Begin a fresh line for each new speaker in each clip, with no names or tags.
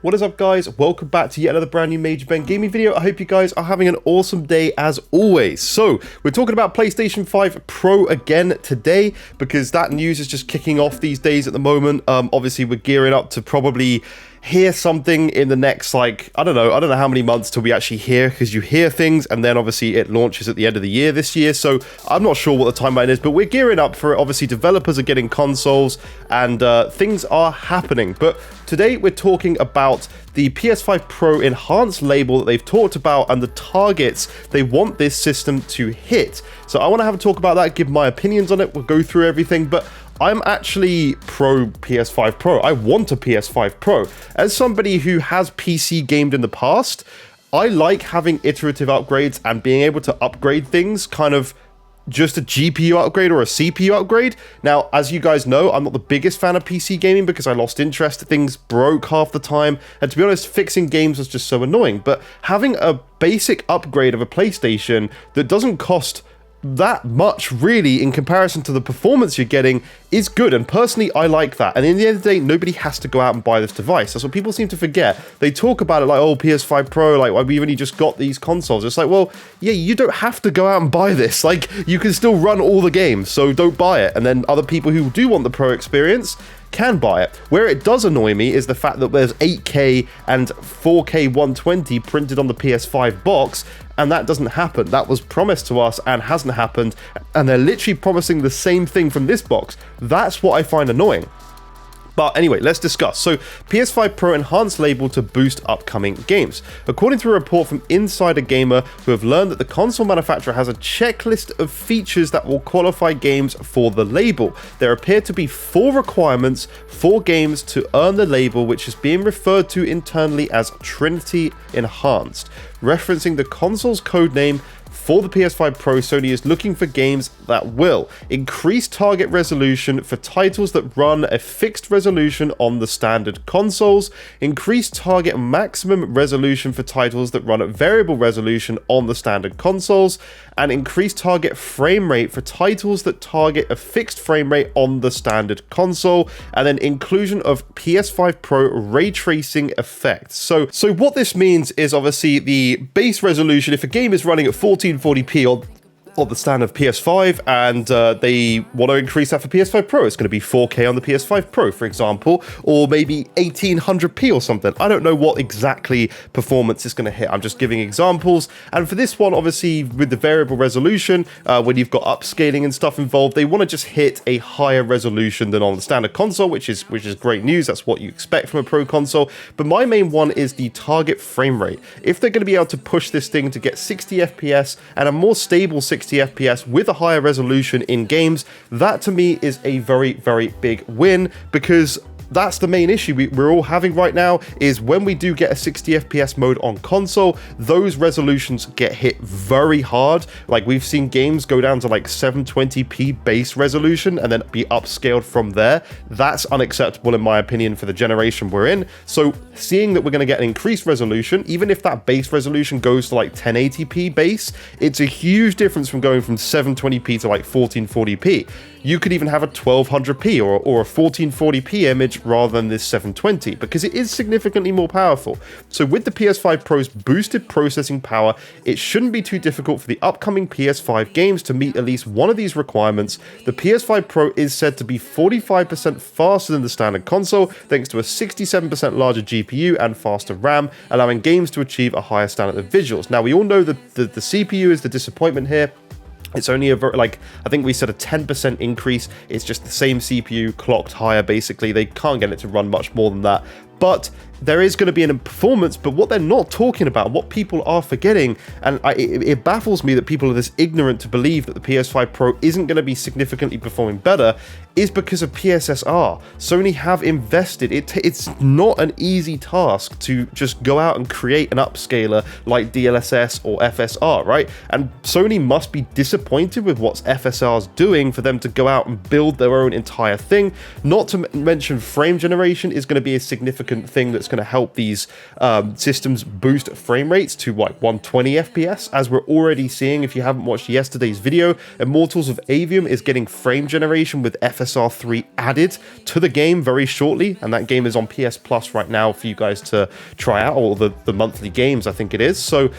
What is up, guys? Welcome back to yet another brand new Major Ben gaming video. I hope you guys are having an awesome day as always. So we're talking about PlayStation 5 Pro again today because that news is just kicking off these days at the moment. Obviously we're gearing up to probably hear something in the next, like, I don't know how many months till we actually hear, because you hear things and then obviously it launches at the end of the year this year. So I'm not sure what the timeline is, but we're gearing up for it. Obviously developers are getting consoles and things are happening. But today we're talking about the PS5 Pro enhanced label that they've talked about and the targets they want this system to hit. So I want to have a talk about that, give my opinions on it. We'll go through everything, but I'm actually pro PS5 Pro. I want a PS5 Pro. As somebody who has PC gamed in the past, I like having iterative upgrades and being able to upgrade things, kind of just a GPU upgrade or a CPU upgrade. Now, as you guys know, I'm not the biggest fan of PC gaming because I lost interest. Things broke half the time. And to be honest, fixing games was just so annoying. But having a basic upgrade of a PlayStation that doesn't cost that much really in comparison to the performance you're getting is good, and personally I like that. And in the end of the day, nobody has to go out and buy this device. That's what people seem to forget. They talk about it like, oh, PS5 Pro, like, we've only just got these consoles. It's like, well, yeah, you don't have to go out and buy this. Like, you can still run all the games, so don't buy it. And then other people who do want the Pro experience can buy it. Where it does annoy me is the fact that there's 8K and 4K 120 printed on the PS5 box, and that doesn't happen. That was promised to us and hasn't happened, and they're literally promising the same thing from this box. That's what I find annoying. But anyway, let's discuss. So, PS5 Pro enhanced label to boost upcoming games. According to a report from Insider Gamer, who have learned that the console manufacturer has a checklist of features that will qualify games for the label. There appear to be 4 requirements for games to earn the label, which is being referred to internally as Trinity Enhanced. Referencing the console's codename for the PS5 Pro, Sony is looking for games that will increase target resolution for titles that run a fixed resolution on the standard consoles, increase target maximum resolution for titles that run at variable resolution on the standard consoles, and increase target frame rate for titles that target a fixed frame rate on the standard console, and then inclusion of PS5 Pro ray tracing effects. So what this means is obviously the base resolution, if a game is running at 1440p on the standard PS5 and they want to increase that for PS5 Pro, it's going to be 4K on the PS5 Pro, for example, or maybe 1800p or something. I don't know what exactly performance is going to hit. I'm just giving examples. And for this one, obviously, with the variable resolution, when you've got upscaling and stuff involved, they want to just hit a higher resolution than on the standard console, which is great news. That's what you expect from a Pro console. But my main one is the target frame rate. If they're going to be able to push this thing to get 60 FPS and a more stable 60 FPS with a higher resolution in games, that to me is a very, very big win, because that's the main issue we're all having right now, is when we do get a 60 FPS mode on console, those resolutions get hit very hard. Like, we've seen games go down to like 720p base resolution and then be upscaled from there. That's unacceptable in my opinion for the generation we're in. So seeing that we're going to get an increased resolution, even if that base resolution goes to like 1080p base, it's a huge difference from going from 720p to like 1440p. You could even have a 1200p or a 1440p image rather than this 720, because it is significantly more powerful. So with the PS5 Pro's boosted processing power, it shouldn't be too difficult for the upcoming PS5 games to meet at least one of these requirements. The PS5 Pro is said to be 45% faster than the standard console, thanks to a 67% larger GPU and faster RAM, allowing games to achieve a higher standard of visuals. Now, we all know that the CPU is the disappointment here. It's only I think we said a 10% increase. It's just the same CPU clocked higher, basically. They can't get it to run much more than that. But there is going to be an performance, but what they're not talking about, what people are forgetting, and it baffles me that people are this ignorant to believe that the PS5 Pro isn't going to be significantly performing better, is because of PSSR. Sony have invested. It's not an easy task to just go out and create an upscaler like DLSS or FSR, right? And Sony must be disappointed with what FSR's doing for them to go out and build their own entire thing. Not to mention frame generation is going to be a significant thing that it's going to help these systems boost frame rates to like 120 FPS, as we're already seeing. If you haven't watched yesterday's video, Immortals of Avium is getting frame generation with FSR3 added to the game very shortly, and that game is on PS Plus right now for you guys to try out, or the monthly games, I think it is. So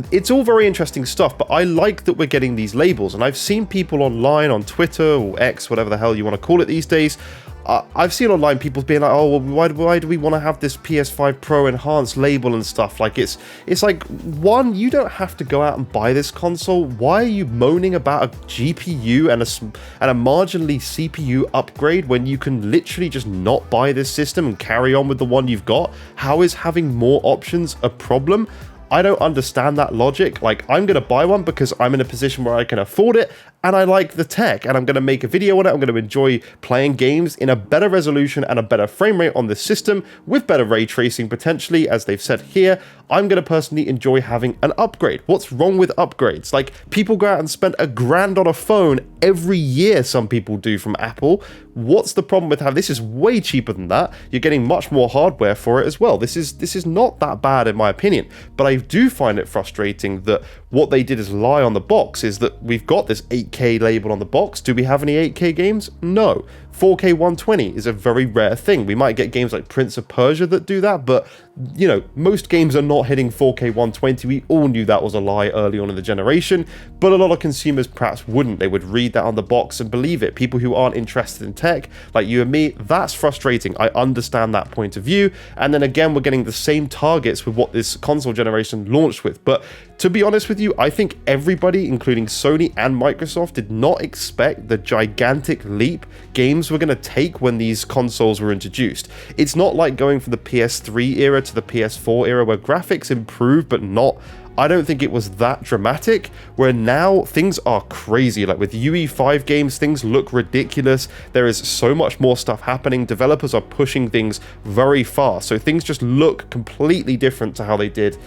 it's all very interesting stuff, but I like that we're getting these labels, and I've seen people online on Twitter or X, whatever the hell you want to call it these days. I've seen online people being like, oh, well, why do we want to have this PS5 Pro enhanced label and stuff? Like, it's like, one, you don't have to go out and buy this console. Why are you moaning about a GPU and a marginally CPU upgrade when you can literally just not buy this system and carry on with the one you've got? How is having more options a problem? I don't understand that logic. Like, I'm going to buy one because I'm in a position where I can afford it, and I like the tech, and I'm going to make a video on it. I'm going to enjoy playing games in a better resolution and a better frame rate on this system with better ray tracing potentially, as they've said here. I'm going to personally enjoy having an upgrade. What's wrong with upgrades? Like, people go out and spend $1,000 on a phone every year, some people do, from Apple. What's the problem with having this? Is way cheaper than that. You're getting much more hardware for it as well. This is not that bad in my opinion, but I do find it frustrating that what they did is lie on the box, is that we've got this 8K label on the box. Do we have any 8K games? No. 4K 120 is a very rare thing. We might get games like Prince of Persia that do that, but you know, most games are not hitting 4K 120. We all knew that was a lie early on in the generation, but a lot of consumers perhaps wouldn't. They would read that on the box and believe it. People who aren't interested in tech, like you and me, that's frustrating. I understand that point of view. And then again, we're getting the same targets with what this console generation launched with. But to be honest with you, I think everybody, including Sony and Microsoft, did not expect the gigantic leap games were going to take when these consoles were introduced. It's not like going from the PS3 era to the PS4 era where graphics improved, but not. I don't think it was that dramatic, where now things are crazy. Like with UE5 games, things look ridiculous. There is so much more stuff happening. Developers are pushing things very fast, so things just look completely different to how they did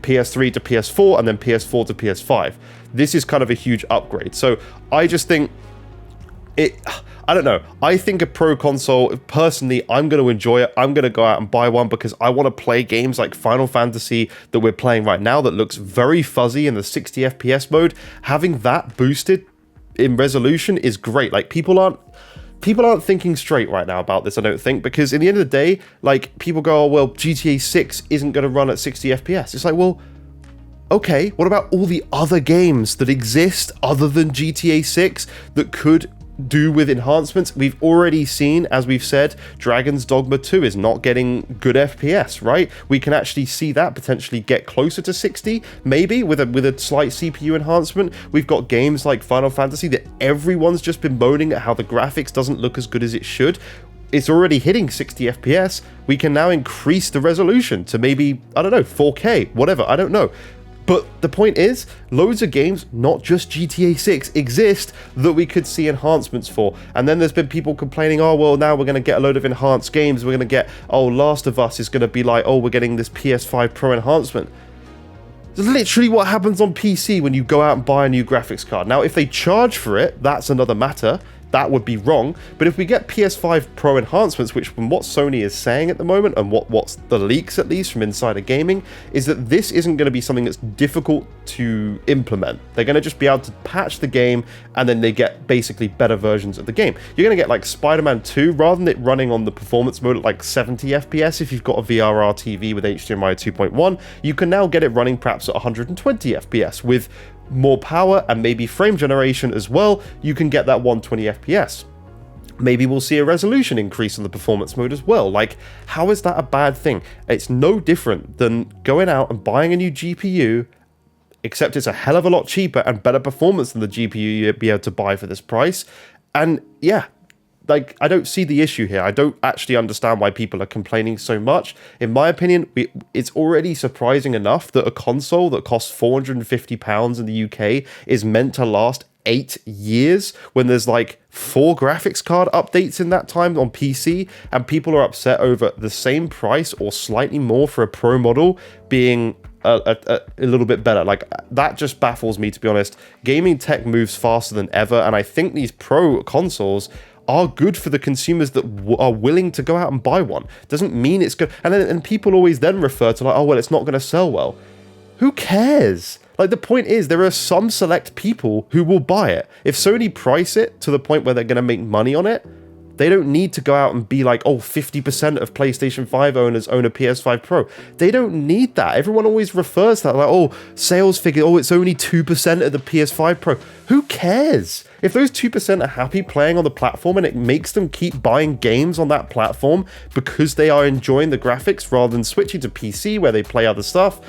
PS3 to PS4 and then PS4 to PS5. This is kind of a huge upgrade. So I just think I don't know. I think a Pro console, personally, I'm going to enjoy it. I'm going to go out and buy one because I want to play games like Final Fantasy that we're playing right now that looks very fuzzy in the 60 FPS mode. Having that boosted in resolution is great. Like, people aren't thinking straight right now about this, I don't think, because in the end of the day, like, people go, oh, well, GTA 6 isn't going to run at 60 FPS. It's like, well, okay, what about all the other games that exist other than GTA 6 that could do with enhancements? We've already seen, as we've said, Dragon's Dogma 2 is not getting good FPS, right? We can actually see that potentially get closer to 60, maybe with a slight CPU enhancement. We've got games like Final Fantasy that everyone's just been moaning at how the graphics doesn't look as good as it should. It's already hitting 60 FPS. We can now increase the resolution to maybe, I don't know, 4K, whatever, I don't know. But the point is, loads of games, not just GTA 6, exist that we could see enhancements for. And then there's been people complaining, oh, well, now we're going to get a load of enhanced games. We're going to get, oh, Last of Us is going to be like, oh, we're getting this PS5 Pro enhancement. It's literally what happens on PC when you go out and buy a new graphics card. Now, if they charge for it, that's another matter. That would be wrong. But if we get PS5 Pro enhancements, which from what Sony is saying at the moment, and what's the leaks at least from Insider Gaming, is that this isn't going to be something that's difficult to implement. They're going to just be able to patch the game, and then they get basically better versions of the game. You're going to get like Spider-Man 2, rather than it running on the performance mode at like 70 FPS, if you've got a VRR TV with HDMI 2.1, you can now get it running perhaps at 120 FPS with more power and maybe frame generation as well. You can get that 120 FPS. Maybe we'll see a resolution increase in the performance mode as well. Like, how is that a bad thing? It's no different than going out and buying a new GPU, except it's a hell of a lot cheaper and better performance than the GPU you'd be able to buy for this price. And yeah, like, I don't see the issue here. I don't actually understand why people are complaining so much. In my opinion, it's already surprising enough that a console that costs £450 in the UK is meant to last 8 years when there's like 4 graphics card updates in that time on PC, and people are upset over the same price or slightly more for a Pro model being a little bit better. Like, that just baffles me, to be honest. Gaming tech moves faster than ever, and I think these Pro consoles are good for the consumers that are willing to go out and buy one. Doesn't mean it's good. And people always then refer to like, oh, well, it's not going to sell well. Who cares? Like, the point is, there are some select people who will buy it. If Sony price it to the point where they're going to make money on it, they don't need to go out and be like, oh, 50% of PlayStation 5 owners own a PS5 Pro. They don't need that. Everyone always refers to that, like, oh, sales figure, oh, it's only 2% of the PS5 Pro. Who cares? If those 2% are happy playing on the platform and it makes them keep buying games on that platform because they are enjoying the graphics rather than switching to PC where they play other stuff,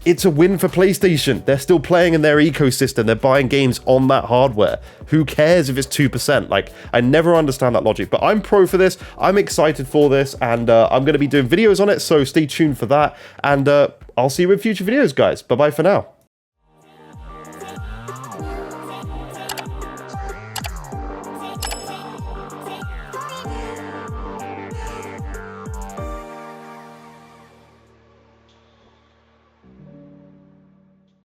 it's a win for PlayStation. They're still playing in their ecosystem. They're buying games on that hardware. Who cares if it's 2%? Like, I never understand that logic, but I'm pro for this. I'm excited for this, and I'm going to be doing videos on it, so stay tuned for that. And I'll see you in future videos, guys. Bye-bye for now.